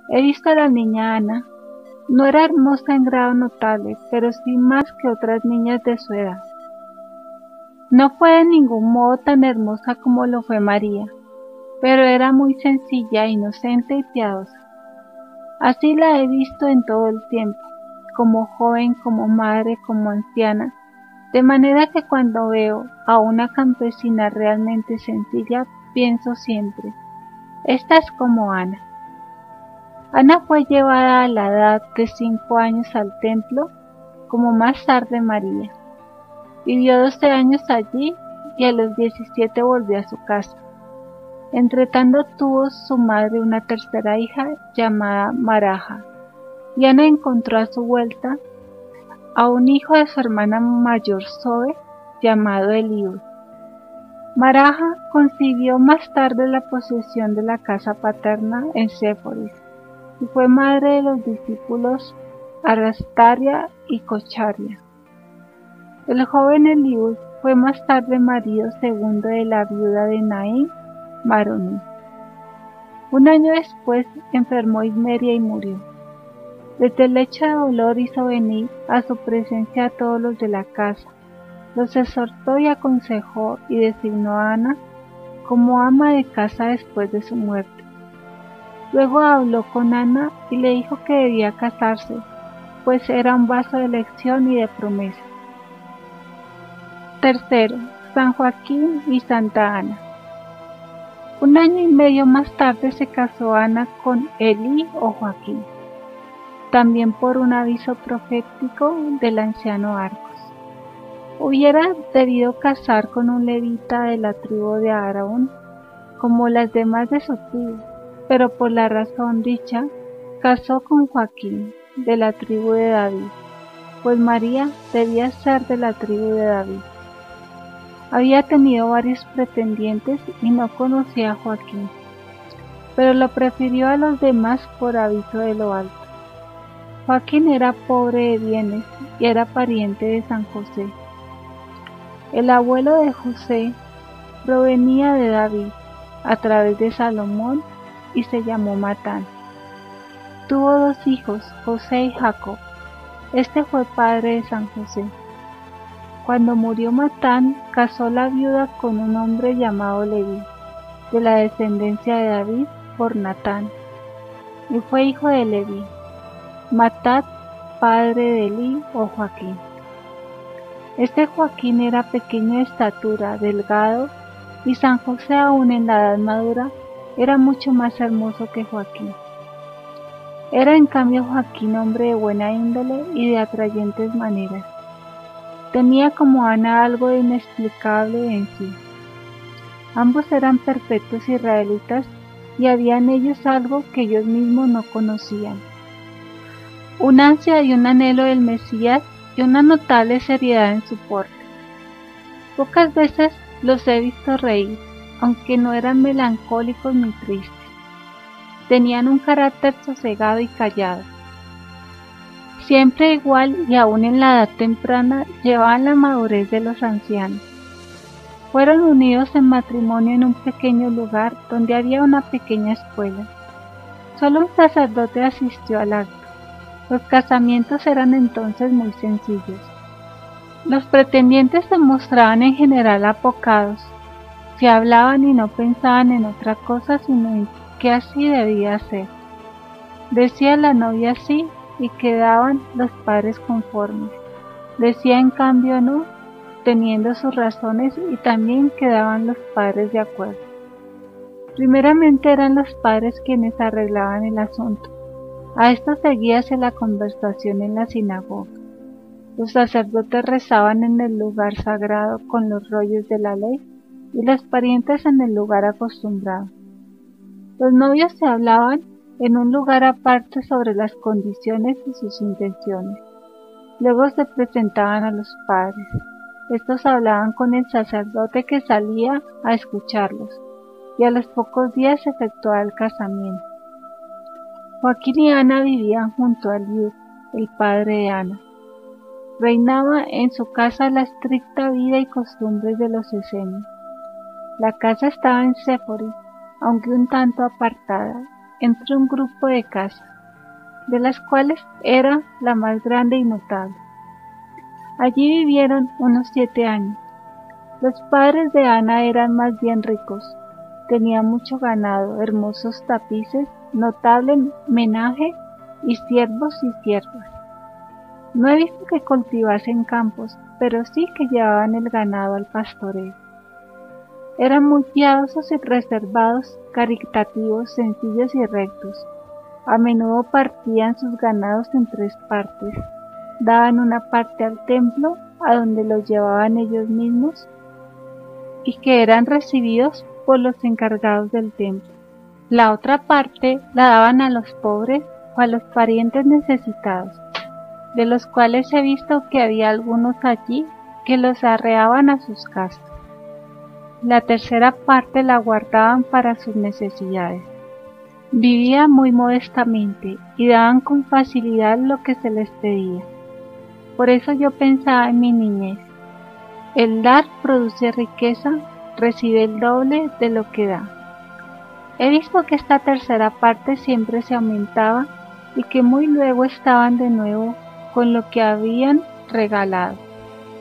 He visto a la niña Ana. No era hermosa en grado notable, pero sí más que otras niñas de su edad. No fue de ningún modo tan hermosa como lo fue María, pero era muy sencilla, inocente y piadosa. Así la he visto en todo el tiempo, como joven, como madre, como anciana, de manera que cuando veo a una campesina realmente sencilla, pienso siempre, esta es como Ana. Ana fue llevada a la edad de 5 años al templo, como más tarde María. Vivió 12 años allí y a los 17 volvió a su casa. Entretanto tuvo su madre una tercera hija llamada Maraja, y Ana encontró a su vuelta a un hijo de su hermana mayor Zoe, llamado Eliud. Maraja consiguió más tarde la posesión de la casa paterna en Séforis y fue madre de los discípulos Arastaria y Cocharia. El joven Eliud fue más tarde marido segundo de la viuda de Naín, Maroní. Un año después enfermó Ismeria y murió. Desde el lecho de dolor hizo venir a su presencia a todos los de la casa, los exhortó y aconsejó y designó a Ana como ama de casa después de su muerte. Luego habló con Ana y le dijo que debía casarse, pues era un vaso de elección y de promesa. Tercero, San Joaquín y Santa Ana. 1 año y medio más tarde se casó Ana con Elí o Joaquín, también por un aviso profético del anciano Arcos. Hubiera debido casar con un levita de la tribu de Aarón, como las demás de su tribu, pero por la razón dicha, casó con Joaquín, de la tribu de David, pues María debía ser de la tribu de David. Había tenido varios pretendientes y no conocía a Joaquín, pero lo prefirió a los demás por aviso de lo alto. Joaquín era pobre de bienes y era pariente de San José. El abuelo de José provenía de David a través de Salomón y se llamó Matán. Tuvo 2 hijos, José y Jacob. Este fue padre de San José. Cuando murió Matán, casó la viuda con un hombre llamado Leví, de la descendencia de David por Natán, y fue hijo de Leví. Matat, padre de Elí o Joaquín. Este Joaquín era pequeño de estatura, delgado, y San José aún en la edad madura era mucho más hermoso que Joaquín. Era en cambio Joaquín hombre de buena índole y de atrayentes maneras. Tenía como Ana algo de inexplicable en sí. Ambos eran perfectos israelitas y había en ellos algo que ellos mismos no conocían. Un ansia y un anhelo del Mesías y una notable seriedad en su porte. Pocas veces los he visto reír, aunque no eran melancólicos ni tristes. Tenían un carácter sosegado y callado. Siempre igual y aún en la edad temprana llevaban la madurez de los ancianos. Fueron unidos en matrimonio en un pequeño lugar donde había una pequeña escuela. Solo un sacerdote asistió al acto. Los casamientos eran entonces muy sencillos. Los pretendientes se mostraban en general apocados, se hablaban y no pensaban en otra cosa sino en que así debía ser. Decía la novia sí y quedaban los padres conformes. Decía en cambio no, teniendo sus razones y también quedaban los padres de acuerdo. Primeramente eran los padres quienes arreglaban el asunto. A esto seguíase la conversación en la sinagoga. Los sacerdotes rezaban en el lugar sagrado con los rollos de la ley y los parientes en el lugar acostumbrado. Los novios se hablaban en un lugar aparte sobre las condiciones y sus intenciones. Luego se presentaban a los padres. Estos hablaban con el sacerdote que salía a escucharlos, y a los pocos días se efectuaba el casamiento. Joaquín y Ana vivían junto a Eliud, el padre de Ana. Reinaba en su casa la estricta vida y costumbres de los esenios. La casa estaba en Séforis, aunque un tanto apartada, entre un grupo de casas, de las cuales era la más grande y notable. Allí vivieron unos 7 años. Los padres de Ana eran más bien ricos, tenían mucho ganado, hermosos tapices, notable menaje y siervos y siervas. No he visto que cultivasen campos, pero sí que llevaban el ganado al pastoreo. Eran muy piadosos y reservados, caritativos, sencillos y rectos. A menudo partían sus ganados en 3 partes. Daban una parte al templo, a donde los llevaban ellos mismos, y que eran recibidos por los encargados del templo. La otra parte la daban a los pobres o a los parientes necesitados, de los cuales he visto que había algunos allí que los arreaban a sus casas. La tercera parte la guardaban para sus necesidades. Vivían muy modestamente y daban con facilidad lo que se les pedía. Por eso yo pensaba en mi niñez: el dar produce riqueza, recibe el doble de lo que da. He visto que esta tercera parte siempre se aumentaba y que muy luego estaban de nuevo con lo que habían regalado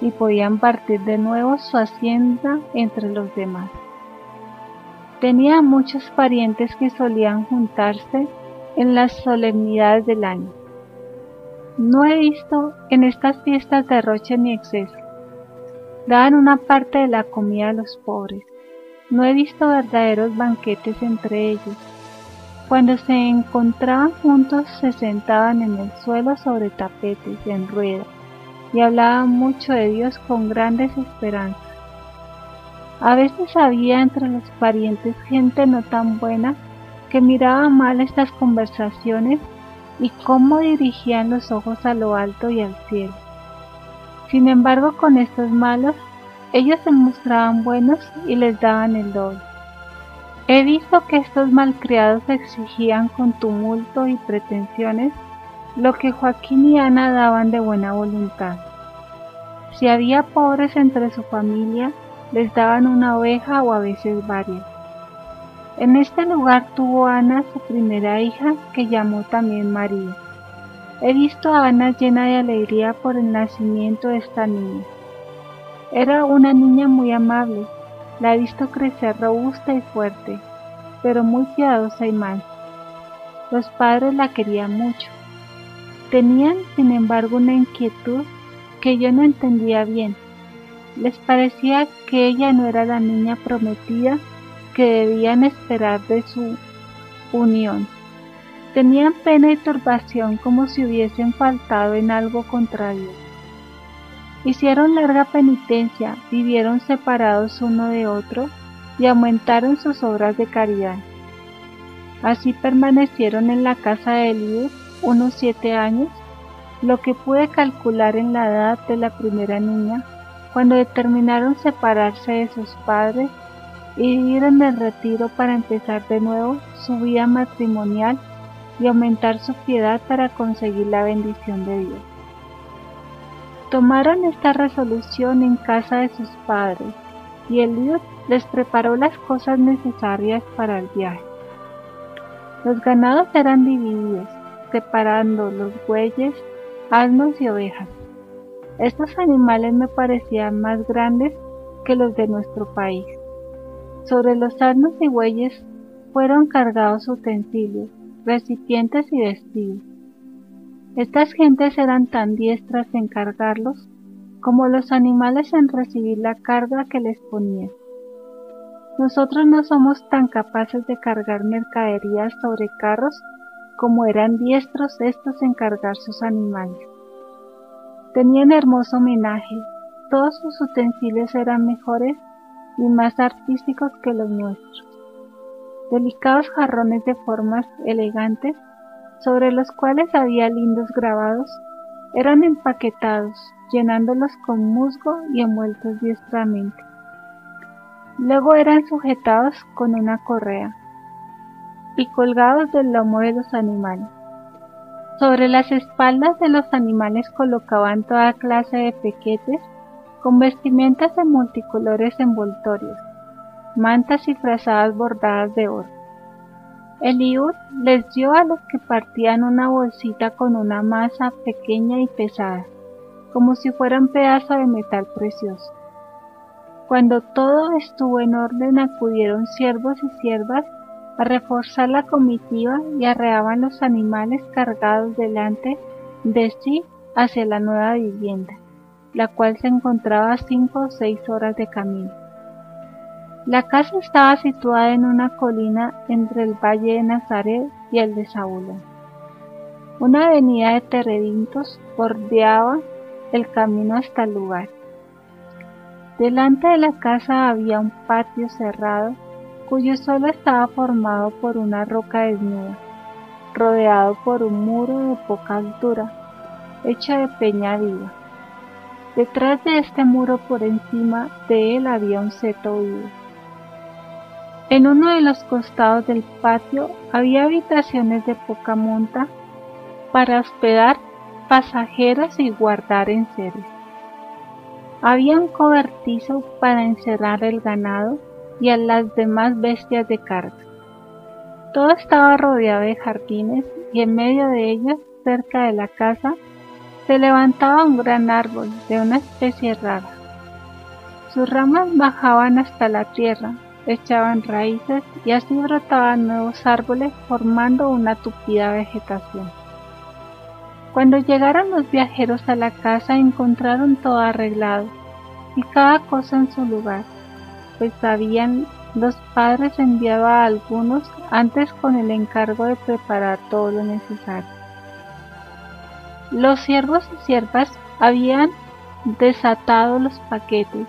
y podían partir de nuevo su hacienda entre los demás. Tenía muchos parientes que solían juntarse en las solemnidades del año. No he visto en estas fiestas derroche ni exceso. Daban una parte de la comida a los pobres. No he visto verdaderos banquetes entre ellos. Cuando se encontraban juntos se sentaban en el suelo sobre tapetes en rueda y hablaban mucho de Dios con grandes esperanzas. A veces había entre los parientes gente no tan buena que miraba mal estas conversaciones y cómo dirigían los ojos a lo alto y al cielo. Sin embargo, con estos malos, ellos se mostraban buenos y les daban el doble. He visto que estos malcriados exigían con tumulto y pretensiones lo que Joaquín y Ana daban de buena voluntad. Si había pobres entre su familia, les daban una oveja o a veces varias. En este lugar tuvo Ana su primera hija, que llamó también María. He visto a Ana llena de alegría por el nacimiento de esta niña. Era una niña muy amable, la he visto crecer robusta y fuerte, pero muy piadosa y mansa. Los padres la querían mucho. Tenían, sin embargo, una inquietud que yo no entendía bien. Les parecía que ella no era la niña prometida que debían esperar de su unión. Tenían pena y turbación como si hubiesen faltado en algo contra Dios. Hicieron larga penitencia, vivieron separados uno de otro y aumentaron sus obras de caridad. Así permanecieron en la casa de Eliud unos 7 años, lo que pude calcular en la edad de la primera niña, cuando determinaron separarse de sus padres y vivir en el retiro para empezar de nuevo su vida matrimonial y aumentar su piedad para conseguir la bendición de Dios. Tomaron esta resolución en casa de sus padres y Eliud les preparó las cosas necesarias para el viaje. Los ganados eran divididos, separando los bueyes, asnos y ovejas. Estos animales me parecían más grandes que los de nuestro país. Sobre los asnos y bueyes fueron cargados utensilios, recipientes y vestidos. Estas gentes eran tan diestras en cargarlos como los animales en recibir la carga que les ponían. Nosotros no somos tan capaces de cargar mercaderías sobre carros como eran diestros estos en cargar sus animales. Tenían hermoso homenaje, todos sus utensilios eran mejores y más artísticos que los nuestros. Delicados jarrones de formas elegantes, sobre los cuales había lindos grabados, eran empaquetados, llenándolos con musgo y envueltos diestramente. Luego eran sujetados con una correa y colgados del lomo de los animales. Sobre las espaldas de los animales colocaban toda clase de pequetes con vestimentas de multicolores envoltorios, mantas y frazadas bordadas de oro. Eliud les dio a los que partían una bolsita con una masa pequeña y pesada, como si fuera un pedazo de metal precioso. Cuando todo estuvo en orden, acudieron siervos y siervas a reforzar la comitiva y arreaban los animales cargados delante de sí hacia la nueva vivienda, la cual se encontraba a 5 o 6 horas de camino. La casa estaba situada en una colina entre el valle de Nazaret y el de Zabulón. Una avenida de terebintos bordeaba el camino hasta el lugar. Delante de la casa había un patio cerrado, cuyo suelo estaba formado por una roca desnuda, rodeado por un muro de poca altura, hecho de peña viva. Detrás de este muro, por encima de él, había un seto vivo. En uno de los costados del patio había habitaciones de poca monta para hospedar pasajeros y guardar enseres. Había un cobertizo para encerrar el ganado y a las demás bestias de carga. Todo estaba rodeado de jardines y en medio de ellos, cerca de la casa, se levantaba un gran árbol de una especie rara. Sus ramas bajaban hasta la tierra, echaban raíces y así brotaban nuevos árboles formando una tupida vegetación. Cuando llegaron los viajeros a la casa encontraron todo arreglado y cada cosa en su lugar, pues habían los padres enviado a algunos antes con el encargo de preparar todo lo necesario. Los siervos y siervas habían desatado los paquetes,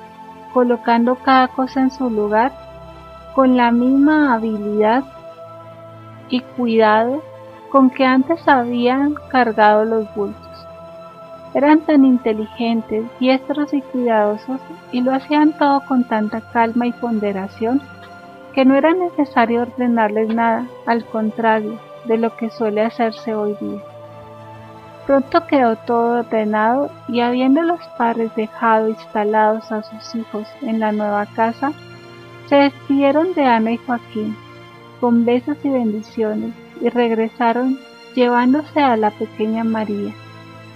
colocando cada cosa en su lugar con la misma habilidad y cuidado con que antes habían cargado los bultos. Eran tan inteligentes, diestros y cuidadosos, y lo hacían todo con tanta calma y ponderación, que no era necesario ordenarles nada, al contrario de lo que suele hacerse hoy día. Pronto quedó todo ordenado, y habiendo los padres dejado instalados a sus hijos en la nueva casa, se despidieron de Ana y Joaquín, con besos y bendiciones, y regresaron llevándose a la pequeña María,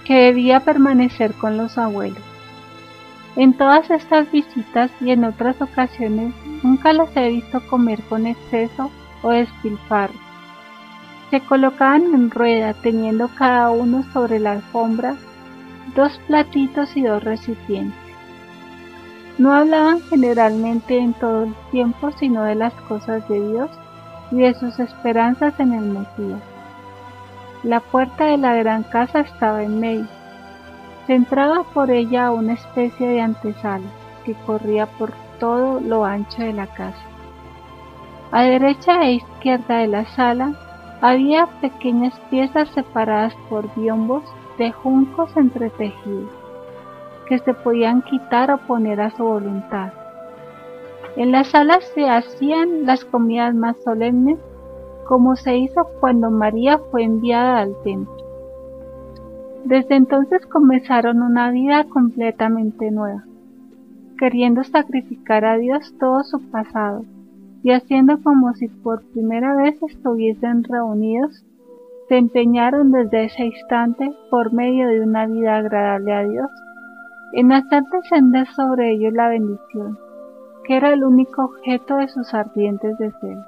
que debía permanecer con los abuelos. En todas estas visitas y en otras ocasiones nunca las he visto comer con exceso o despilfarro. Se colocaban en rueda teniendo cada uno sobre la alfombra 2 platitos y 2 recipientes. No hablaban generalmente en todo el tiempo sino de las cosas de Dios y de sus esperanzas en el Mesías. La puerta de la gran casa estaba en medio. Se entraba por ella a una especie de antesala que corría por todo lo ancho de la casa. A derecha e izquierda de la sala había pequeñas piezas separadas por biombos de juncos entretejidos, que se podían quitar o poner a su voluntad. En la sala se hacían las comidas más solemnes, como se hizo cuando María fue enviada al templo. Desde entonces comenzaron una vida completamente nueva, queriendo sacrificar a Dios todo su pasado y haciendo como si por primera vez estuviesen reunidos, se empeñaron desde ese instante, por medio de una vida agradable a Dios, en hacer descender sobre ellos la bendición, que era el único objeto de sus ardientes deseos.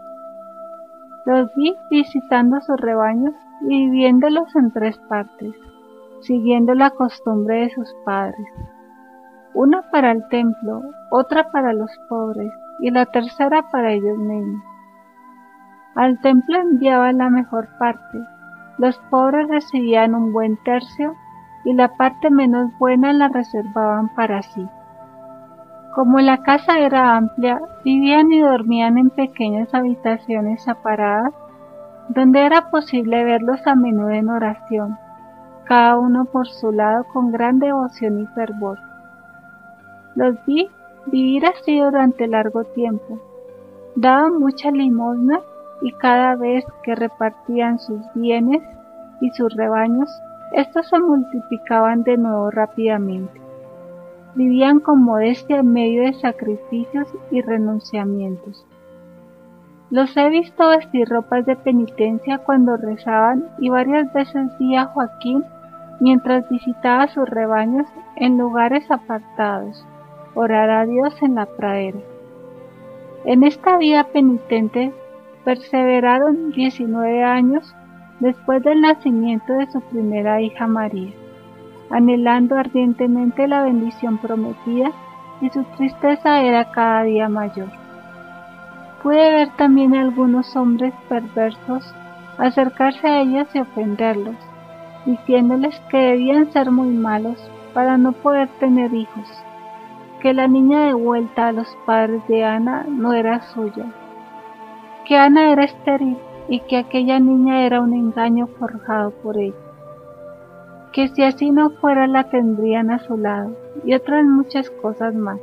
Los vi visitando sus rebaños y dividiéndolos en 3 partes, siguiendo la costumbre de sus padres, una para el templo, otra para los pobres y la tercera para ellos mismos. Al templo enviaban la mejor parte, los pobres recibían un buen tercio y la parte menos buena la reservaban para sí. Como la casa era amplia, vivían y dormían en pequeñas habitaciones separadas, donde era posible verlos a menudo en oración, cada uno por su lado con gran devoción y fervor. Los vi vivir así durante largo tiempo. Daban mucha limosna y cada vez que repartían sus bienes y sus rebaños, estos se multiplicaban de nuevo rápidamente. Vivían con modestia en medio de sacrificios y renunciamientos. Los he visto vestir ropas de penitencia cuando rezaban y varias veces vi a Joaquín mientras visitaba sus rebaños en lugares apartados, orar a Dios en la pradera. En esta vida penitente perseveraron 19 años después del nacimiento de su primera hija María, anhelando ardientemente la bendición prometida, y su tristeza era cada día mayor. Pude ver también a algunos hombres perversos acercarse a ellos y ofenderlos, diciéndoles que debían ser muy malos para no poder tener hijos, que la niña devuelta a los padres de Ana no era suya, que Ana era estéril y que aquella niña era un engaño forjado por ella, que si así no fuera la tendrían a su lado, y otras muchas cosas más.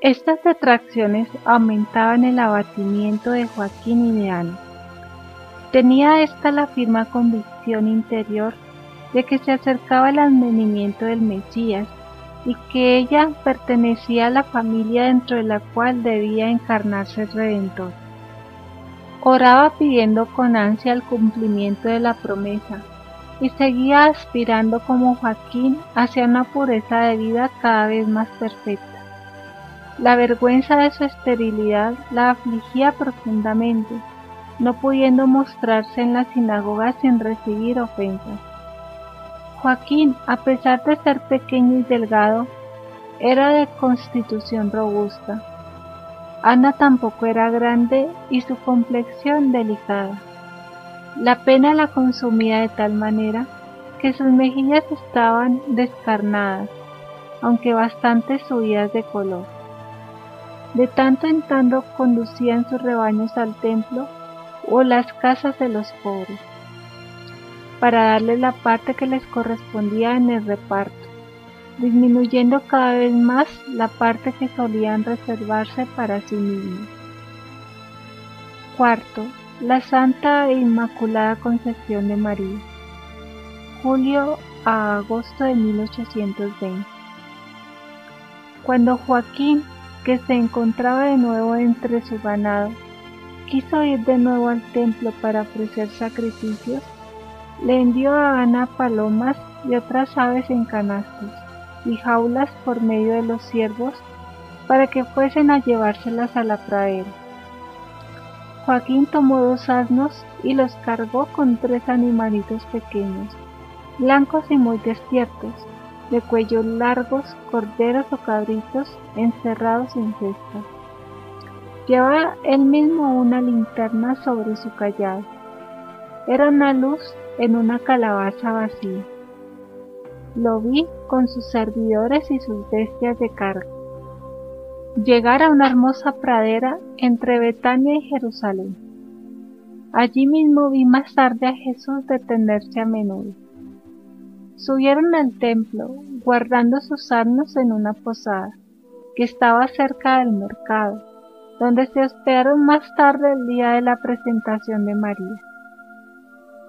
Estas detracciones aumentaban el abatimiento de Joaquín y de Ana. Tenía ésta la firme convicción interior de que se acercaba el advenimiento del Mesías y que ella pertenecía a la familia dentro de la cual debía encarnarse el Redentor. Oraba pidiendo con ansia el cumplimiento de la promesa y seguía aspirando como Joaquín hacia una pureza de vida cada vez más perfecta. La vergüenza de su esterilidad la afligía profundamente, no pudiendo mostrarse en la sinagoga sin recibir ofensas. Joaquín, a pesar de ser pequeño y delgado, era de constitución robusta. Ana tampoco era grande y su complexión delicada. La pena la consumía de tal manera que sus mejillas estaban descarnadas, aunque bastante subidas de color. De tanto en tanto conducían sus rebaños al templo o las casas de los pobres, para darles la parte que les correspondía en el reparto, disminuyendo cada vez más la parte que solían reservarse para sí mismos. Cuarto, la Santa e Inmaculada Concepción de María. Julio a agosto de 1820. Cuando Joaquín, que se encontraba de nuevo entre su ganado, quiso ir de nuevo al templo para ofrecer sacrificios, le envió a Ana palomas y otras aves en canastos y jaulas por medio de los siervos para que fuesen a llevárselas a la pradera. Joaquín tomó 2 asnos y los cargó con 3 animalitos pequeños, blancos y muy despiertos, de cuellos largos, corderos o cabritos encerrados en cestas. Llevaba él mismo una linterna sobre su cayado. Era una luz en una calabaza vacía. Lo vi con sus servidores y sus bestias de carga llegar a una hermosa pradera entre Betania y Jerusalén. Allí mismo vi más tarde a Jesús detenerse a menudo. Subieron al templo, guardando sus asnos en una posada, que estaba cerca del mercado, donde se hospedaron más tarde el día de la presentación de María.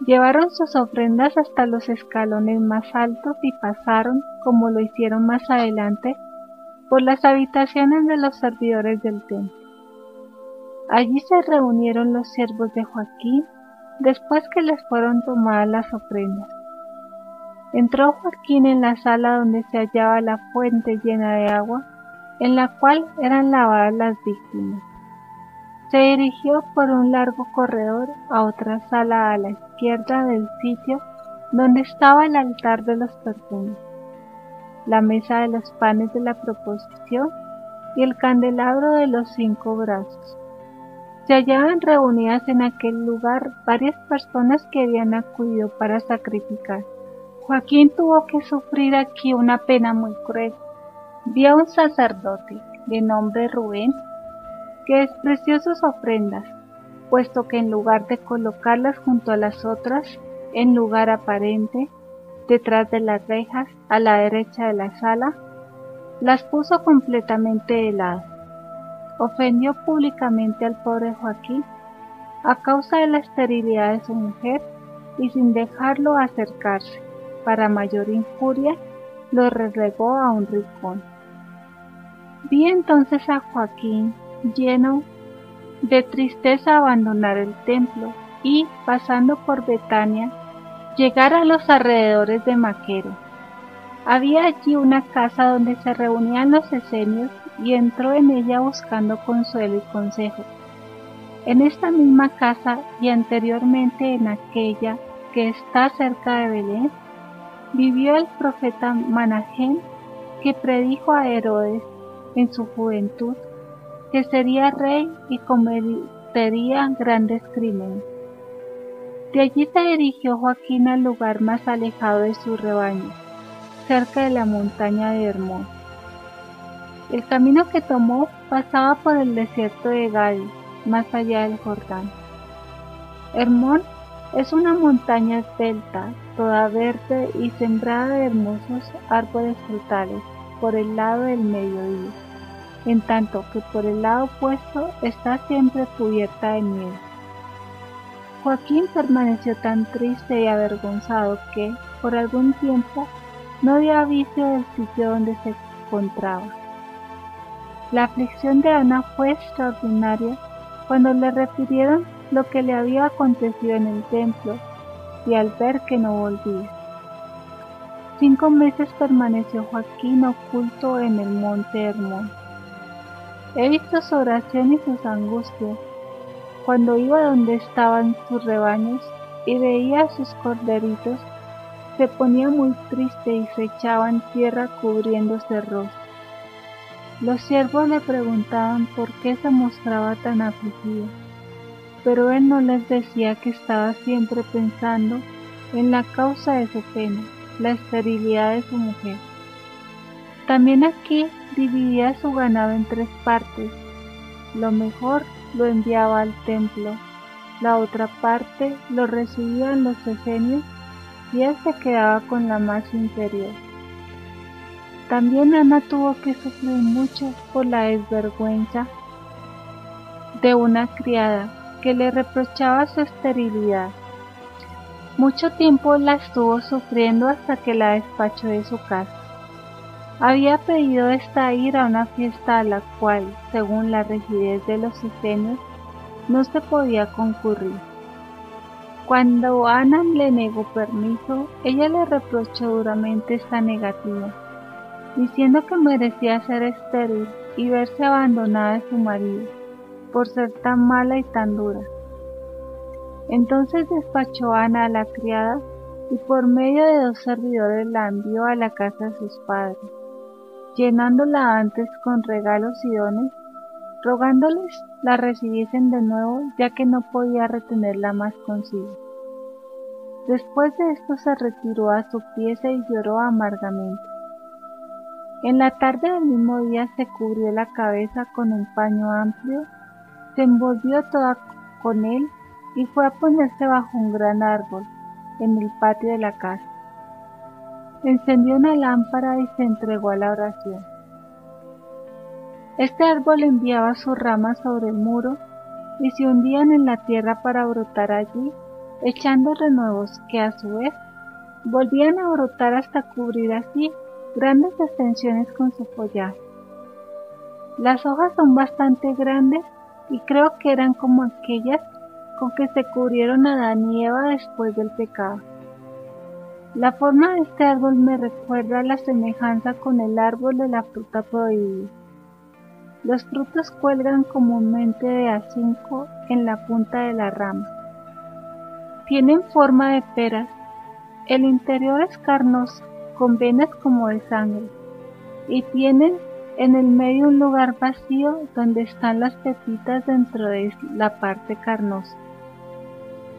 Llevaron sus ofrendas hasta los escalones más altos y pasaron, como lo hicieron más adelante, por las habitaciones de los servidores del templo. Allí se reunieron los siervos de Joaquín, después que les fueron tomadas las ofrendas. Entró Joaquín en la sala donde se hallaba la fuente llena de agua, en la cual eran lavadas las víctimas. Se dirigió por un largo corredor a otra sala a la izquierda del sitio donde estaba el altar de los perfumes, la mesa de los panes de la proposición y el candelabro de los 5 brazos. Se hallaban reunidas en aquel lugar varias personas que habían acudido para sacrificar. Joaquín tuvo que sufrir aquí una pena muy cruel. Vi a un sacerdote de nombre Rubén que despreció sus ofrendas, puesto que en lugar de colocarlas junto a las otras, en lugar aparente, detrás de las rejas, a la derecha de la sala, las puso completamente de lado. Ofendió públicamente al pobre Joaquín a causa de la esterilidad de su mujer y sin dejarlo acercarse, para mayor injuria, lo relegó a un rincón. Vi entonces a Joaquín lleno de tristeza abandonar el templo y, pasando por Betania, llegar a los alrededores de Maquero. Había allí una casa donde se reunían los esenios y entró en ella buscando consuelo y consejo. En esta misma casa y anteriormente en aquella que está cerca de Belén, vivió el profeta Manahén, que predijo a Herodes en su juventud que sería rey y cometería grandes crímenes. De allí se dirigió Joaquín al lugar más alejado de su rebaño, cerca de la montaña de Hermón. El camino que tomó pasaba por el desierto de Gadi, más allá del Jordán. Hermón es una montaña esbelta, toda verde y sembrada de hermosos árboles frutales por el lado del mediodía, en tanto que por el lado opuesto está siempre cubierta de nieve. Joaquín permaneció tan triste y avergonzado que, por algún tiempo, no dio aviso del sitio donde se encontraba. La aflicción de Ana fue extraordinaria cuando le refirieron lo que le había acontecido en el templo y al ver que no volvía. 5 meses permaneció Joaquín oculto en el monte Hermón. He visto su oración y sus angustias, cuando iba donde estaban sus rebaños y veía a sus corderitos, se ponía muy triste y se echaba en tierra cubriéndose el rostro. Los siervos le preguntaban por qué se mostraba tan afligido, pero él no les decía que estaba siempre pensando en la causa de su pena, la esterilidad de su mujer. También aquí dividía su ganado en 3 partes. Lo mejor lo enviaba al templo, la otra parte lo recibían los esenios y él se quedaba con la más inferior. También Ana tuvo que sufrir mucho por la desvergüenza de una criada que le reprochaba su esterilidad. Mucho tiempo la estuvo sufriendo hasta que la despachó de su casa. Había pedido esta ir a una fiesta a la cual, según la rigidez de los esenios, no se podía concurrir. Cuando Ana le negó permiso, ella le reprochó duramente esta negativa, diciendo que merecía ser estéril y verse abandonada de su marido, por ser tan mala y tan dura. Entonces despachó Ana a la criada y por medio de 2 servidores la envió a la casa de sus padres, llenándola antes con regalos y dones, rogándoles la recibiesen de nuevo, ya que no podía retenerla más consigo. Después de esto se retiró a su pieza y lloró amargamente. En la tarde del mismo día se cubrió la cabeza con un paño amplio, se envolvió toda con él y fue a ponerse bajo un gran árbol en el patio de la casa. Encendió una lámpara y se entregó a la oración. Este árbol enviaba sus ramas sobre el muro y se hundían en la tierra para brotar allí, echando renuevos que a su vez volvían a brotar hasta cubrir así grandes extensiones con su follaje. Las hojas son bastante grandes y creo que eran como aquellas con que se cubrieron Adán y Eva después del pecado. La forma de este árbol me recuerda la semejanza con el árbol de la fruta prohibida. Los frutos cuelgan comúnmente de a 5 en la punta de la rama. Tienen forma de peras. El interior es carnoso, con venas como de sangre, y tienen en el medio un lugar vacío donde están las pepitas dentro de la parte carnosa.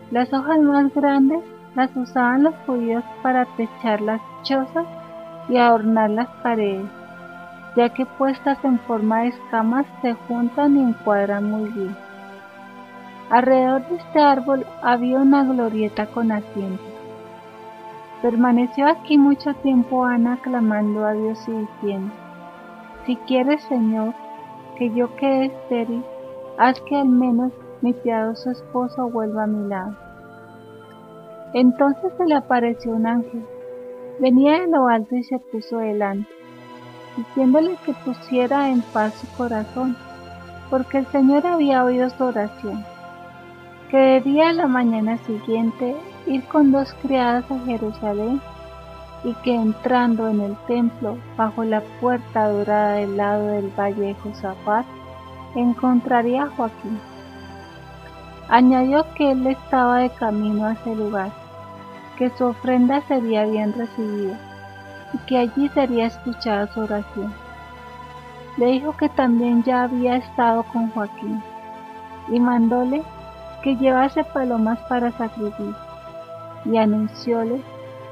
Las hojas más grandes las usaban los judíos para techar las chozas y adornar las paredes, ya que puestas en forma de escamas se juntan y encuadran muy bien. Alrededor de este árbol había una glorieta con asientos. Permaneció aquí mucho tiempo Ana clamando a Dios y diciendo: si quieres, Señor, que yo quede estéril, haz que al menos mi piadoso esposo vuelva a mi lado. Entonces se le apareció un ángel, venía de lo alto y se puso delante, diciéndole que pusiera en paz su corazón, porque el Señor había oído su oración, que debía a la mañana siguiente ir con 2 criadas a Jerusalén y que entrando en el templo bajo la puerta dorada del lado del valle de Josafat encontraría a Joaquín. Añadió que él estaba de camino a ese lugar, que su ofrenda sería bien recibida y que allí sería escuchada su oración. Le dijo que también ya había estado con Joaquín y mandóle que llevase palomas para sacrificio y anuncióle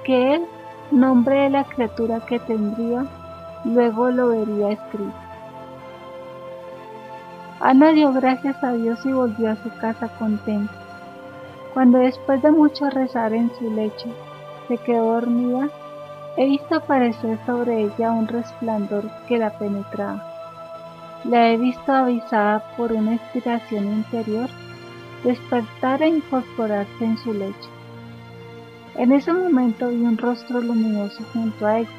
que el nombre de la criatura que tendría luego lo vería escrito. Ana dio gracias a Dios y volvió a su casa contenta. Cuando después de mucho rezar en su lecho se quedó dormida, he visto aparecer sobre ella un resplandor que la penetraba. La he visto avisada por una inspiración interior, despertar e incorporarse en su lecho. En ese momento vi un rostro luminoso junto a ella,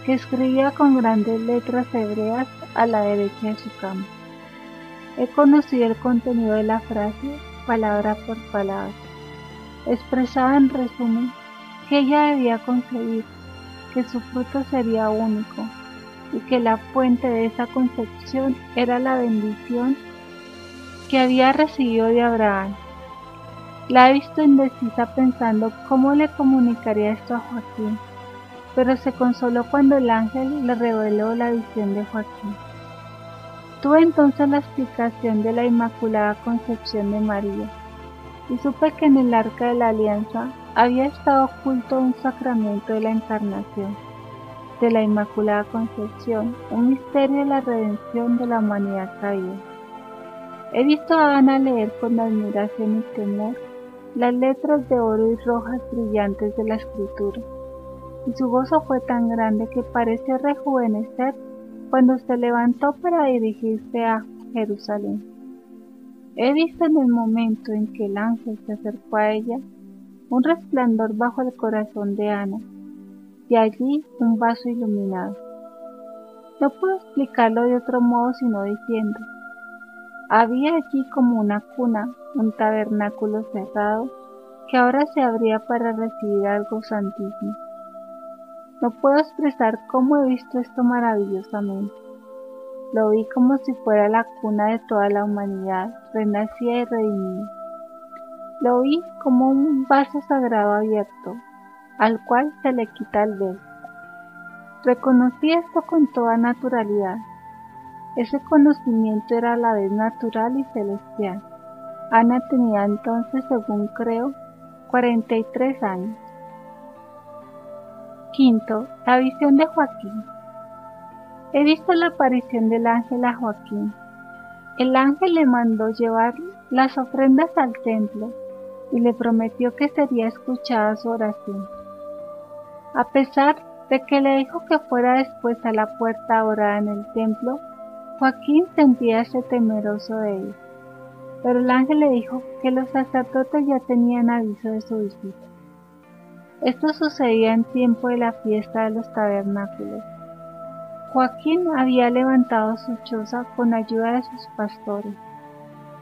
que escribía con grandes letras hebreas a la derecha de su cama. He conocido el contenido de la frase palabra por palabra. Expresaba en resumen que ella debía concebir, que su fruto sería único y que la fuente de esa concepción era la bendición que había recibido de Abraham. La he visto indecisa pensando cómo le comunicaría esto a Joaquín, pero se consoló cuando el ángel le reveló la visión de Joaquín. Tuve entonces la explicación de la Inmaculada Concepción de María y supe que en el Arca de la Alianza había estado oculto un sacramento de la Encarnación, de la Inmaculada Concepción, un misterio de la redención de la humanidad caída. He visto a Ana leer con admiración y temor las letras de oro y rojas brillantes de la Escritura, y su gozo fue tan grande que pareció rejuvenecer cuando se levantó para dirigirse a Jerusalén. He visto en el momento en que el ángel se acercó a ella un resplandor bajo el corazón de Ana, y allí un vaso iluminado. No puedo explicarlo de otro modo sino diciendo, había allí como una cuna, un tabernáculo cerrado, que ahora se abría para recibir algo santísimo. No puedo expresar cómo he visto esto maravillosamente. Lo vi como si fuera la cuna de toda la humanidad, renacida y redimida. Lo vi como un vaso sagrado abierto, al cual se le quita el velo. Reconocí esto con toda naturalidad. Ese conocimiento era a la vez natural y celestial. Ana tenía entonces, según creo, 43 años. Quinto, la visión de Joaquín. He visto la aparición del ángel a Joaquín. El ángel le mandó llevar las ofrendas al templo y le prometió que sería escuchada su oración. A pesar de que le dijo que fuera después a la puerta a orar en el templo, Joaquín sentíase temeroso de él, pero el ángel le dijo que los sacerdotes ya tenían aviso de su visita. Esto sucedía en tiempo de la fiesta de los tabernáculos. Joaquín había levantado su choza con ayuda de sus pastores.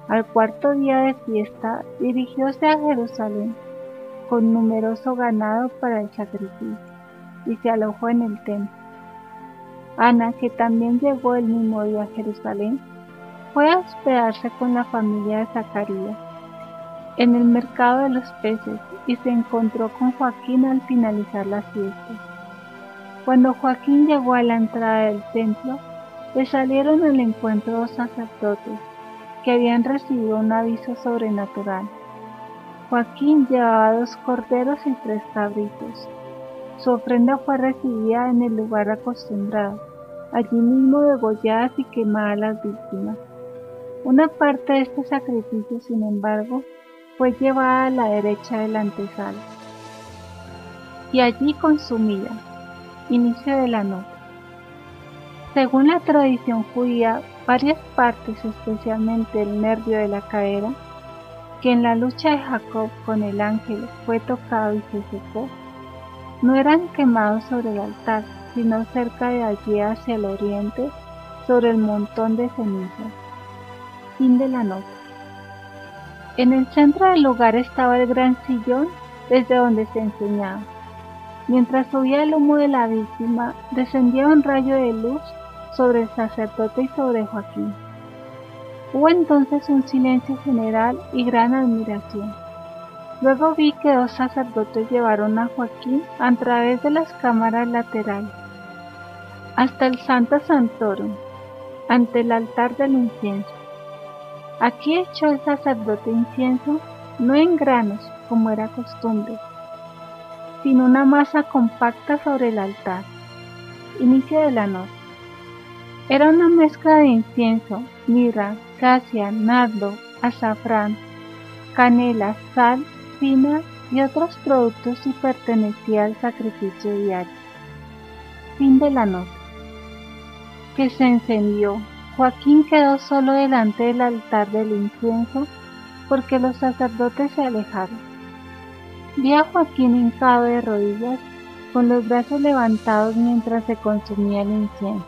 Al 4.º día de fiesta dirigióse a Jerusalén con numeroso ganado para el sacrificio y se alojó en el templo. Ana, que también llegó el mismo día a Jerusalén, fue a hospedarse con la familia de Zacarías en el mercado de los peces y se encontró con Joaquín al finalizar la fiesta. Cuando Joaquín llegó a la entrada del templo, le salieron al encuentro 2 sacerdotes que habían recibido un aviso sobrenatural. Joaquín llevaba 2 corderos y 3 cabritos. Su ofrenda fue recibida en el lugar acostumbrado, allí mismo degolladas y quemadas las víctimas. Una parte de este sacrificio, sin embargo, fue llevada a la derecha de la antesala y allí consumida. Inicio de la nota. Según la tradición judía, varias partes, especialmente el nervio de la cadera, que en la lucha de Jacob con el ángel fue tocado y se secó, no eran quemados sobre el altar, sino cerca de allí hacia el oriente, sobre el montón de cenizas. Fin de la nota. En el centro del lugar estaba el gran sillón desde donde se enseñaba. Mientras subía el humo de la víctima, descendía un rayo de luz sobre el sacerdote y sobre Joaquín. Hubo entonces un silencio general y gran admiración. Luego vi que dos sacerdotes llevaron a Joaquín a través de las cámaras laterales hasta el Sancta Sanctorum, ante el altar del incienso. Aquí echó el sacerdote incienso, no en granos, como era costumbre, sino una masa compacta sobre el altar. Inicio de la nota. Era una mezcla de incienso, mirra, casia, nardo, azafrán, canela, sal fina y otros productos y pertenecía al sacrificio diario. Fin de la nota. Que se encendió. Joaquín quedó solo delante del altar del incienso porque los sacerdotes se alejaron. Vi a Joaquín hincado de rodillas con los brazos levantados mientras se consumía el incienso.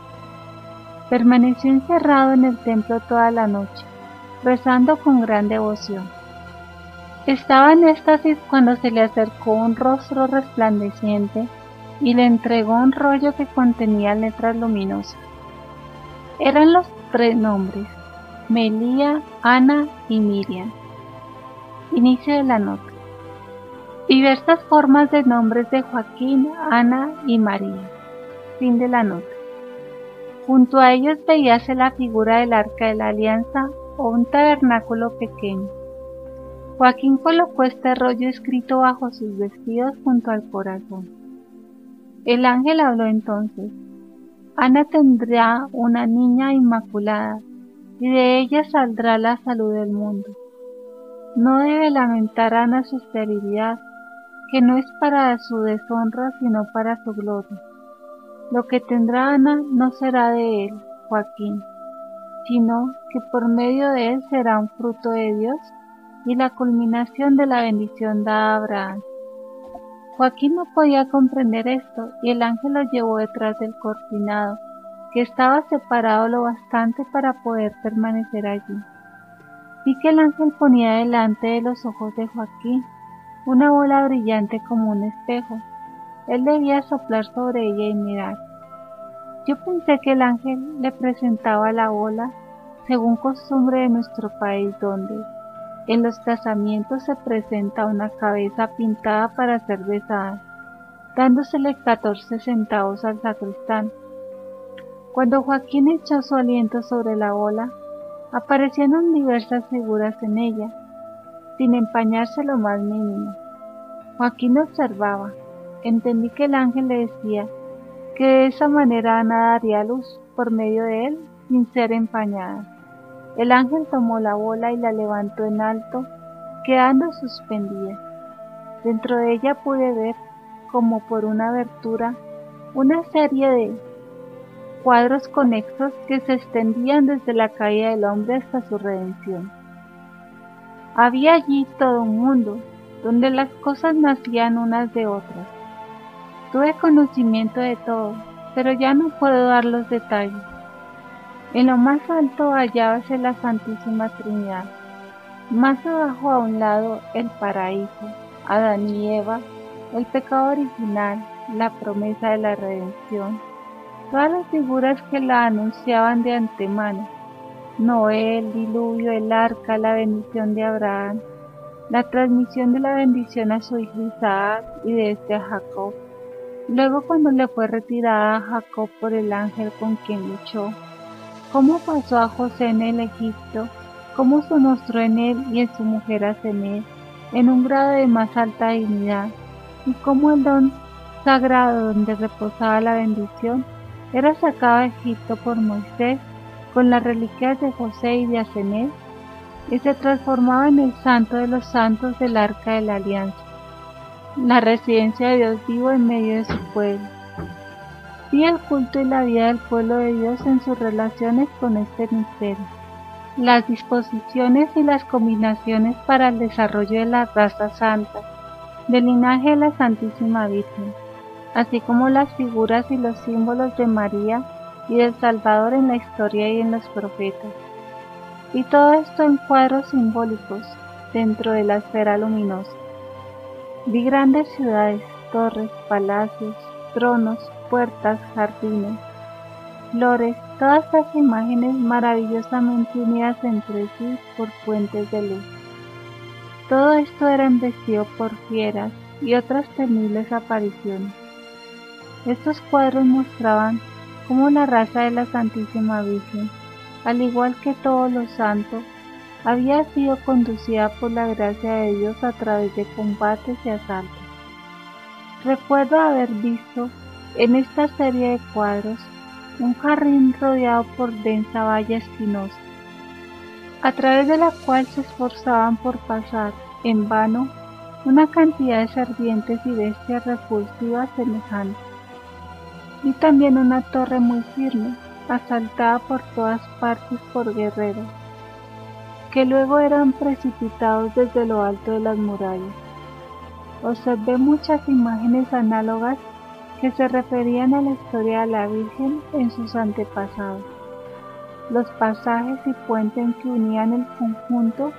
Permaneció encerrado en el templo toda la noche, rezando con gran devoción. Estaba en éxtasis cuando se le acercó un rostro resplandeciente y le entregó un rollo que contenía letras luminosas. Eran los 3 nombres: Melía, Ana y Miriam. Inicio de la nota. Diversas formas de nombres de Joaquín, Ana y María. Fin de la nota. Junto a ellos veíase la figura del Arca de la Alianza o un tabernáculo pequeño. Joaquín colocó este rollo escrito bajo sus vestidos junto al corazón. El ángel habló entonces: Ana tendrá una niña inmaculada, y de ella saldrá la salud del mundo. No debe lamentar Ana su esterilidad, que no es para su deshonra sino para su gloria. Lo que tendrá Ana no será de él, Joaquín, sino que por medio de él será un fruto de Dios y la culminación de la bendición dada a Abraham. Joaquín no podía comprender esto y el ángel lo llevó detrás del cortinado, que estaba separado lo bastante para poder permanecer allí. Vi que el ángel ponía delante de los ojos de Joaquín una bola brillante como un espejo. Él debía soplar sobre ella y mirar. Yo pensé que el ángel le presentaba la bola según costumbre de nuestro país, donde en los casamientos se presenta una cabeza pintada para ser besada, dándosele 14 centavos al sacristán. Cuando Joaquín echó su aliento sobre la bola, aparecieron diversas figuras en ella, sin empañarse lo más mínimo. Joaquín observaba. Entendí que el ángel le decía que de esa manera Ana daría luz por medio de él sin ser empañada. El ángel tomó la bola y la levantó en alto, quedando suspendida. Dentro de ella pude ver, como por una abertura, una serie de cuadros conexos que se extendían desde la caída del hombre hasta su redención. Había allí todo un mundo, donde las cosas nacían unas de otras. Tuve conocimiento de todo, pero ya no puedo dar los detalles. En lo más alto hallábase la Santísima Trinidad. Más abajo, a un lado, el paraíso, Adán y Eva, el pecado original, la promesa de la redención, todas las figuras que la anunciaban de antemano: Noé, el diluvio, el arca, la bendición de Abraham, la transmisión de la bendición a su hijo Isaac y de este a Jacob. Luego, cuando le fue retirada a Jacob por el ángel con quien luchó, cómo pasó a José en el Egipto, cómo se mostró en él y en su mujer Asenat en un grado de más alta dignidad, y cómo el don sagrado donde reposaba la bendición era sacado de Egipto por Moisés con las reliquias de José y de Asenat, y se transformaba en el santo de los santos del Arca de la Alianza, la residencia de Dios vivo en medio de su pueblo. Vi el culto y la vida del pueblo de Dios en sus relaciones con este misterio, las disposiciones y las combinaciones para el desarrollo de la raza santa, del linaje de la Santísima Virgen, así como las figuras y los símbolos de María y del Salvador en la historia y en los profetas. y todo esto en cuadros simbólicos dentro de la esfera luminosa. Vi grandes ciudades, torres, palacios, tronos, puertas, jardines, flores, todas estas imágenes maravillosamente unidas entre sí por puentes de luz. Todo esto era embestido por fieras y otras temibles apariciones. Estos cuadros mostraban cómo la raza de la Santísima Virgen, al igual que todos los santos, había sido conducida por la gracia de Dios a través de combates y asaltos. Recuerdo haber visto en esta serie de cuadros un jardín rodeado por densa valla espinosa, a través de la cual se esforzaban por pasar, en vano, una cantidad de serpientes y bestias repulsivas semejantes. Y también una torre muy firme, asaltada por todas partes por guerreros, que luego eran precipitados desde lo alto de las murallas. Observé muchas imágenes análogas que se referían a la historia de la Virgen en sus antepasados. Los pasajes y puentes que unían el conjunto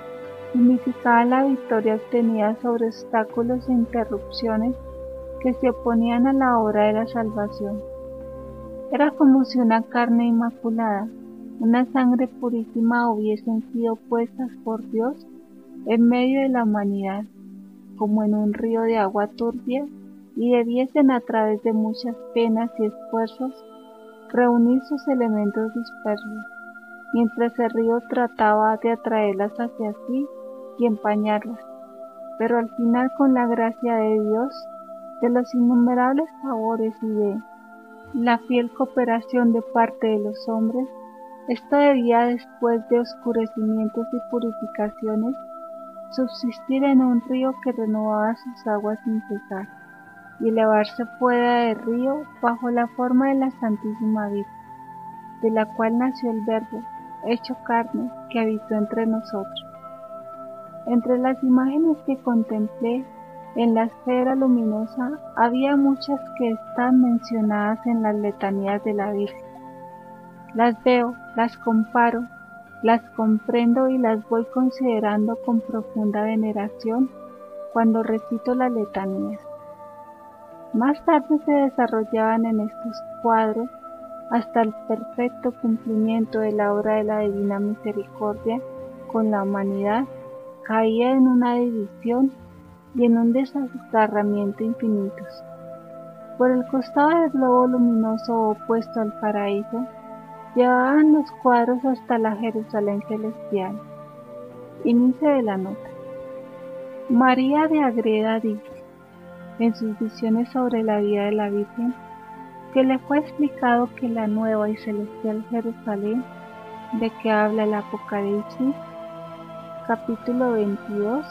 significaban la victoria obtenida sobre obstáculos e interrupciones que se oponían a la obra de la salvación. Era como si una carne inmaculada, una sangre purísima hubiesen sido puestas por Dios en medio de la humanidad, como en un río de agua turbia, y debiesen a través de muchas penas y esfuerzos reunir sus elementos dispersos, mientras el río trataba de atraerlas hacia sí y empañarlas, pero al final, con la gracia de Dios, de los innumerables favores y de la fiel cooperación de parte de los hombres, esto debía, después de oscurecimientos y purificaciones, subsistir en un río que renovaba sus aguas sin cesar, y elevarse fuera del río bajo la forma de la Santísima Virgen, de la cual nació el Verbo, hecho carne, que habitó entre nosotros. Entre las imágenes que contemplé en la esfera luminosa había muchas que están mencionadas en las letanías de la Virgen. Las veo, las comparo, las comprendo y las voy considerando con profunda veneración cuando recito las letanías. Más tarde se desarrollaban en estos cuadros hasta el perfecto cumplimiento de la obra de la Divina Misericordia con la humanidad, caía en una división y en un desgarramiento infinitos. Por el costado del globo luminoso opuesto al paraíso, llevaban los cuadros hasta la Jerusalén celestial. Inicio de la nota. María de Agreda dice, en sus visiones sobre la vida de la Virgen, que le fue explicado que la nueva y celestial Jerusalén, de que habla el Apocalipsis, capítulo 22,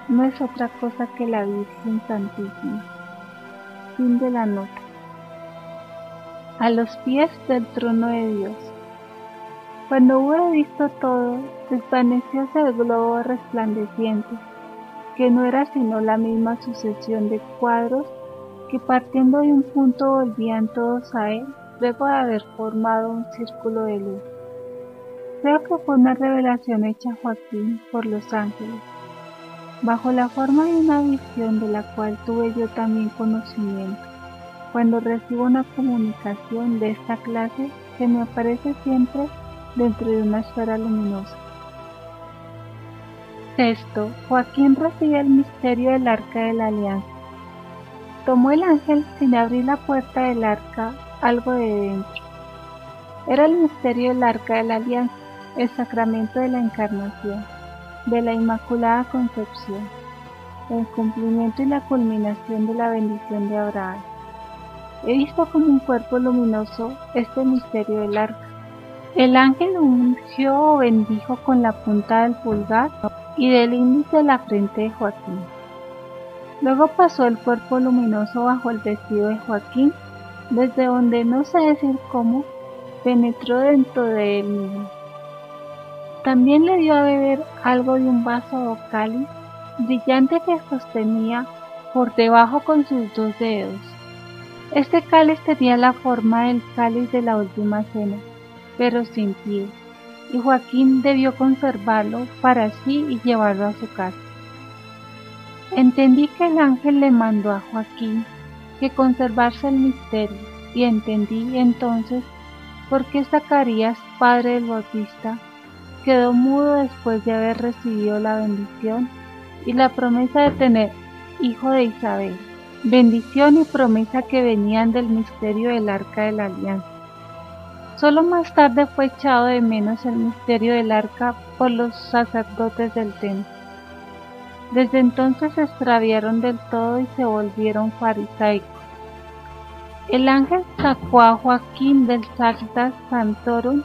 no es otra cosa que la Virgen Santísima. Fin de la nota. A los pies del trono de Dios. Cuando hube visto todo, desvanecióse el globo resplandeciente, que no era sino la misma sucesión de cuadros que partiendo de un punto volvían todos a él, luego de haber formado un círculo de luz. Creo que fue una revelación hecha a Joaquín por los ángeles, bajo la forma de una visión de la cual tuve yo también conocimiento, cuando recibo una comunicación de esta clase que me aparece siempre dentro de una esfera luminosa. Sexto, Joaquín recibe el misterio del arca de la alianza. Tomó el ángel sin abrir la puerta del arca algo de dentro. Era el misterio del arca de la alianza, el sacramento de la encarnación, de la Inmaculada Concepción, el cumplimiento y la culminación de la bendición de Abraham. He visto como un cuerpo luminoso este misterio del arca. El ángel ungió o bendijo con la punta del pulgar y del índice de la frente de Joaquín. Luego pasó el cuerpo luminoso bajo el vestido de Joaquín, desde donde no sé decir cómo, penetró dentro de él mismo. También le dio a beber algo de un vaso o cáliz brillante que sostenía por debajo con sus dos dedos. Este cáliz tenía la forma del cáliz de la última cena, pero sin piel. y Joaquín debió conservarlo para sí y llevarlo a su casa. Entendí que el ángel le mandó a Joaquín que conservase el misterio, y entendí entonces por qué Zacarías, padre del Bautista, quedó mudo después de haber recibido la bendición y la promesa de tener hijo de Isabel, bendición y promesa que venían del misterio del arca de la alianza. Solo más tarde fue echado de menos el misterio del arca por los sacerdotes del templo. Desde entonces se extraviaron del todo y se volvieron farisaicos. El ángel sacó a Joaquín del Sancta Sanctorum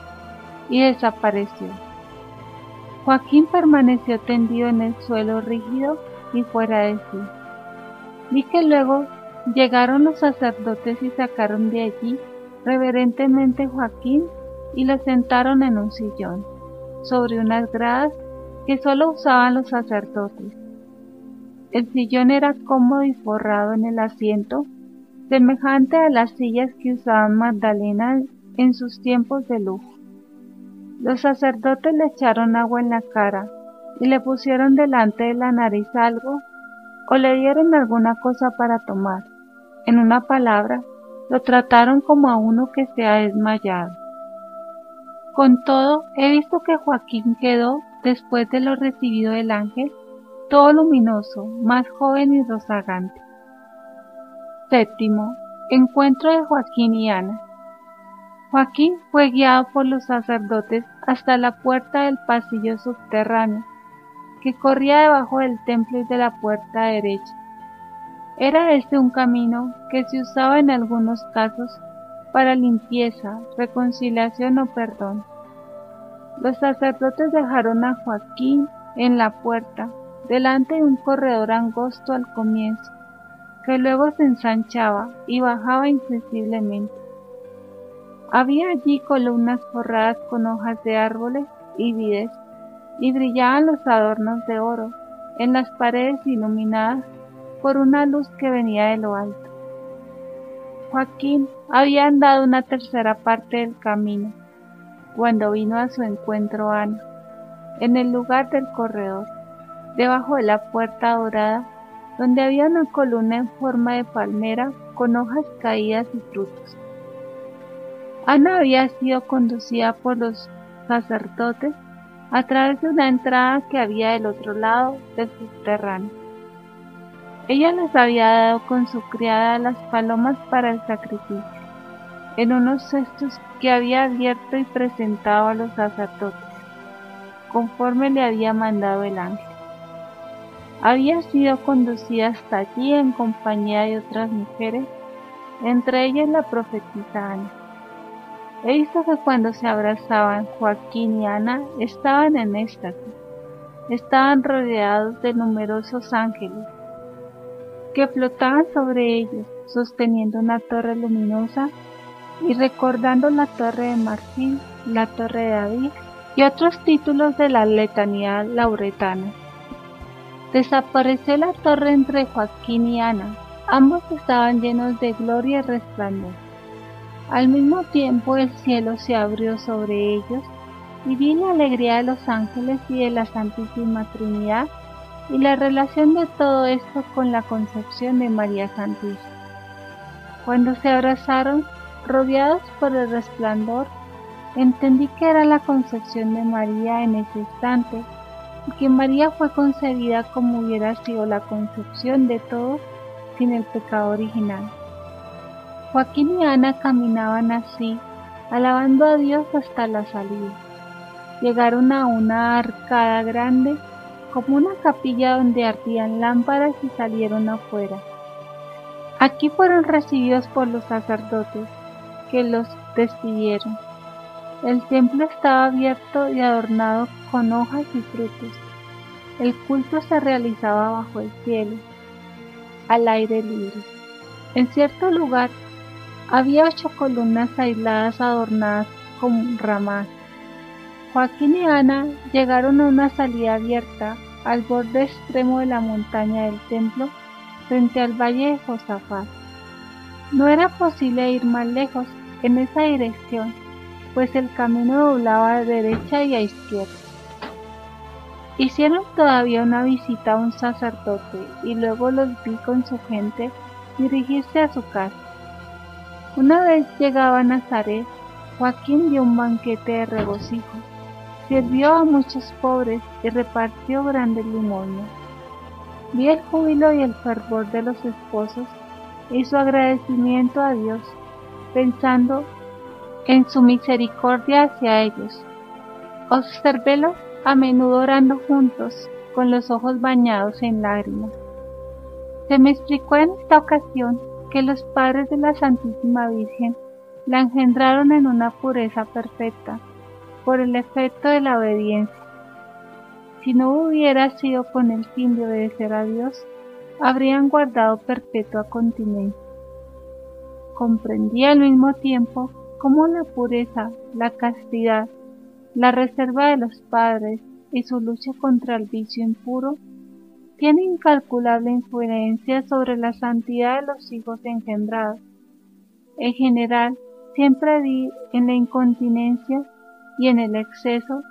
y desapareció. Joaquín permaneció tendido en el suelo rígido y fuera de sí. Vi que luego llegaron los sacerdotes y sacaron de allí reverentemente Joaquín y lo sentaron en un sillón, sobre unas gradas que solo usaban los sacerdotes. El sillón era cómodo y forrado en el asiento, semejante a las sillas que usaban Magdalena en sus tiempos de lujo. Los sacerdotes le echaron agua en la cara y le pusieron delante de la nariz algo o le dieron alguna cosa para tomar. En una palabra, lo trataron como a uno que se ha desmayado. Con todo, he visto que Joaquín quedó, después de lo recibido del ángel, todo luminoso, más joven y rozagante. Séptimo, encuentro de Joaquín y Ana. Joaquín fue guiado por los sacerdotes hasta la puerta del pasillo subterráneo, que corría debajo del templo y de la puerta derecha. Era este un camino que se usaba en algunos casos para limpieza, reconciliación o perdón. Los sacerdotes dejaron a Joaquín en la puerta, delante de un corredor angosto al comienzo, que luego se ensanchaba y bajaba insensiblemente. Había allí columnas forradas con hojas de árboles y vides, y brillaban los adornos de oro en las paredes iluminadas por una luz que venía de lo alto. Joaquín había andado una tercera parte del camino, cuando vino a su encuentro Ana, en el lugar del corredor, debajo de la puerta dorada, donde había una columna en forma de palmera con hojas caídas y frutos. Ana había sido conducida por los sacerdotes a través de una entrada que había del otro lado del subterráneo. Ella les había dado con su criada las palomas para el sacrificio, en unos cestos que había abierto y presentado a los sacerdotes, conforme le había mandado el ángel. Había sido conducida hasta allí en compañía de otras mujeres, entre ellas la profetisa Ana. He visto que cuando se abrazaban Joaquín y Ana estaban en éxtasis, estaban rodeados de numerosos ángeles, que flotaban sobre ellos, sosteniendo una torre luminosa y recordando la torre de marfil, la torre de David y otros títulos de la letanía lauretana. Desapareció la torre entre Joaquín y Ana, ambos estaban llenos de gloria y resplandor. Al mismo tiempo el cielo se abrió sobre ellos y vi la alegría de los ángeles y de la Santísima Trinidad y la relación de todo esto con la concepción de María Santísima. Cuando se abrazaron, rodeados por el resplandor, entendí que era la concepción de María en ese instante y que María fue concebida como hubiera sido la concepción de todos sin el pecado original. Joaquín y Ana caminaban así, alabando a Dios hasta la salida. Llegaron a una arcada grande, como una capilla donde ardían lámparas, y salieron afuera. Aquí fueron recibidos por los sacerdotes, que los despidieron. El templo estaba abierto y adornado con hojas y frutos. El culto se realizaba bajo el cielo, al aire libre. En cierto lugar había 8 columnas aisladas adornadas con ramas. Joaquín y Ana llegaron a una salida abierta al borde extremo de la montaña del templo, frente al valle de Josafat. No era posible ir más lejos en esa dirección, pues el camino doblaba a derecha y a izquierda. Hicieron todavía una visita a un sacerdote y luego los vi con su gente dirigirse a su casa. Una vez llegado a Nazaret, Joaquín dio un banquete de regocijo, sirvió a muchos pobres y repartió grandes limosnas. Vi el júbilo y el fervor de los esposos y su agradecimiento a Dios, pensando en su misericordia hacia ellos. Observélos a menudo orando juntos, con los ojos bañados en lágrimas. Se me explicó en esta ocasión que los padres de la Santísima Virgen la engendraron en una pureza perfecta, por el efecto de la obediencia. Si no hubiera sido con el fin de obedecer a Dios, habrían guardado perpetua continencia. Comprendí al mismo tiempo cómo la pureza, la castidad, la reserva de los padres y su lucha contra el vicio impuro tiene incalculable influencia sobre la santidad de los hijos engendrados. En general, siempre vi en la incontinencia y en el exceso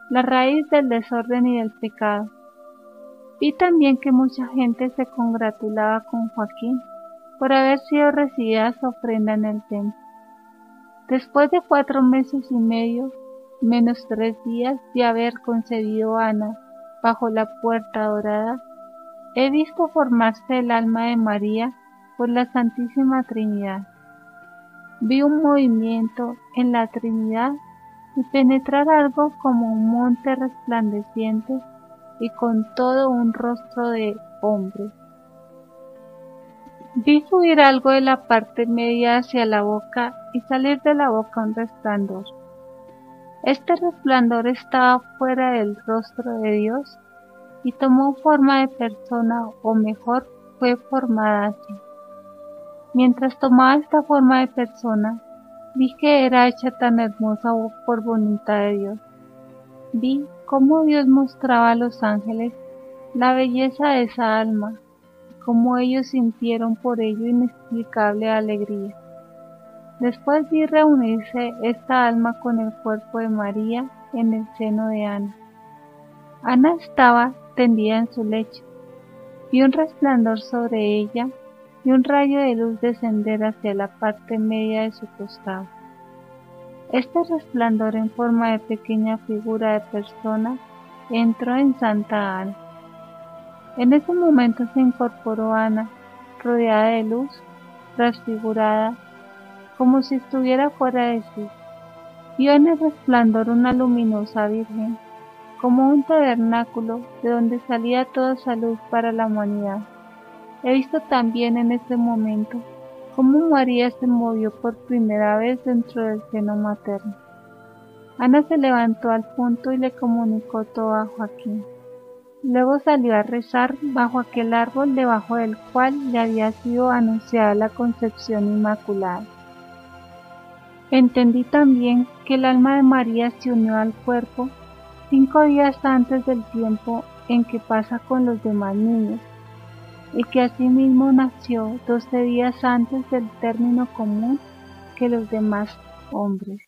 la raíz del desorden y del pecado. Vi también que mucha gente se congratulaba con Joaquín por haber sido recibida su ofrenda en el templo. Después de 4 meses y medio, menos 3 días de haber concebido a Ana bajo la puerta dorada, he visto formarse el alma de María por la Santísima Trinidad. Vi un movimiento en la Trinidad y penetrar algo como un monte resplandeciente y con todo un rostro de hombre. Vi subir algo de la parte media hacia la boca y salir de la boca un resplandor. Este resplandor estaba fuera del rostro de Dios y tomó forma de persona, o mejor, fue formada así. Mientras tomaba esta forma de persona, vi que era hecha tan hermosa por voluntad de Dios. Vi cómo Dios mostraba a los ángeles la belleza de esa alma, y cómo ellos sintieron por ello inexplicable alegría. Después vi reunirse esta alma con el cuerpo de María en el seno de Ana. Ana estaba tendida en su lecho. Vi un resplandor sobre ella y un rayo de luz descender hacia la parte media de su costado. Este resplandor en forma de pequeña figura de persona entró en Santa Ana. En ese momento se incorporó Ana, rodeada de luz, transfigurada, como si estuviera fuera de sí. Vio en el resplandor una luminosa Virgen, como un tabernáculo de donde salía toda salud para la humanidad. He visto también en ese momento cómo María se movió por primera vez dentro del seno materno. Ana se levantó al punto y le comunicó todo a Joaquín. Luego salió a rezar bajo aquel árbol debajo del cual le había sido anunciada la concepción inmaculada. Entendí también que el alma de María se unió al cuerpo 5 días antes del tiempo en que pasa con los demás niños, y que asimismo nació 12 días antes del término común que los demás hombres.